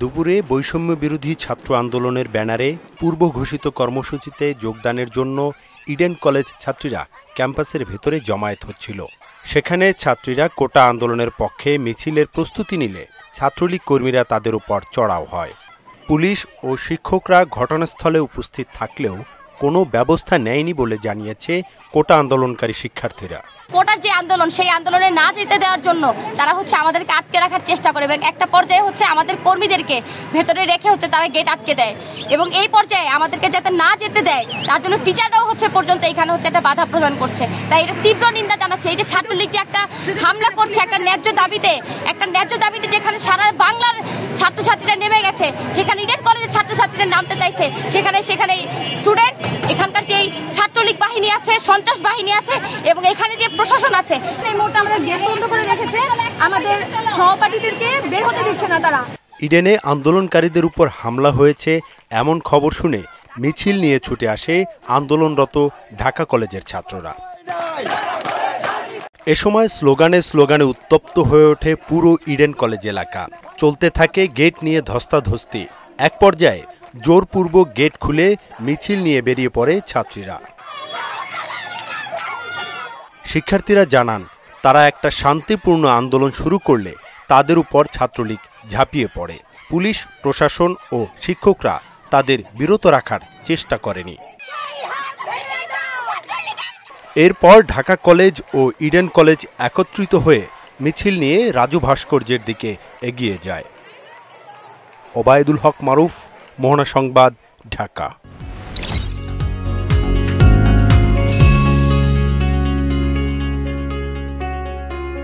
দুপুরে বৈষম্য বিরোধী ছাত্র আন্দোলনের ব্যানারে পূর্ব ঘোষিত কর্মসূচিতে যোগদানের জন্য ইডেন কলেজ ছাত্রীরা ক্যাম্পাসের ভেতরে জমায়েত হচ্ছিল। সেখানে ছাত্রীরা কোটা আন্দোলনের পক্ষে মিছিলের প্রস্তুতি নিলে ছাত্রলীগ কর্মীরা তাদের উপর চড়াও হয়। পুলিশ ও শিক্ষকরা ঘটনাস্থলে উপস্থিত থাকলেও কোনো ব্যবস্থা নেয়নি বলে জানিয়েছে কোটা আন্দোলনকারী শিক্ষার্থীরা। কোটার যে আন্দোলন, সেই আন্দোলনে না যেতে দেওয়ার জন্য তারা আমাদেরকে আটকে রাখার চেষ্টা করে এবং একটা পর্যায়ে আমাদের কর্মীদেরকে ভেতরে রেখে তারা গেট আটকে দেয় এবং এই পর্যায়ে আমাদেরকে যাতে না যেতে দেয় তার জন্য টিচাররাও পর্যন্ত এখানে একটা বাধা প্রদান করছে। তাই এটা তীব্র নিন্দা জানাচ্ছে। এই যে ছাত্রলীগ যে একটা হামলা করছে একটা ন্যায্য দাবিতে যেখানে সারা বাংলার ছাত্রছাত্রীরা নেমে গেছে, সেখানে ইডেন কলেজের ছাত্রছাত্রীরা নামতে চাইছে, সেখানে স্টুডেন্ট, এখানকার যে ছাত্রলীগ বাহিনী আছে, সন্ত্রাস বাহিনী আছে এবং এখানে যে প্রশাসন আছে, এই মুহূর্তে আমাদের গেট বন্ধ করে রেখেছে, আমাদের সহপাঠীদেরকে বের হতে দিচ্ছে না তারা। ইডেনে আন্দোলনকারীদের উপর হামলা হয়েছে এমন খবর শুনে মিছিল নিয়ে ছুটে আসে আন্দোলনরত ঢাকা কলেজের ছাত্ররা। এ সময় স্লোগানে উত্তপ্ত হয়ে ওঠে পুরো ইডেন কলেজ এলাকা। চলতে থাকে গেট নিয়ে ধস্তাধস্তি। এক পর্যায়ে জোরপূর্বক গেট খুলে মিছিল নিয়ে বেরিয়ে পড়ে ছাত্রীরা। শিক্ষার্থীরা জানান, তারা একটা শান্তিপূর্ণ আন্দোলন শুরু করলে তাদের উপর ছাত্রলীগ ঝাঁপিয়ে পড়ে। পুলিশ, প্রশাসন ও শিক্ষকরা তাদের বিরত রাখার চেষ্টা করেনি। এরপর ঢাকা কলেজ ও ইডেন কলেজ একত্রিত হয়ে মিছিল নিয়ে রাজু ভাস্কর্যের দিকে এগিয়ে যায়। ওবায়দুল হক মারুফ, মোহনা সংবাদ, ঢাকা।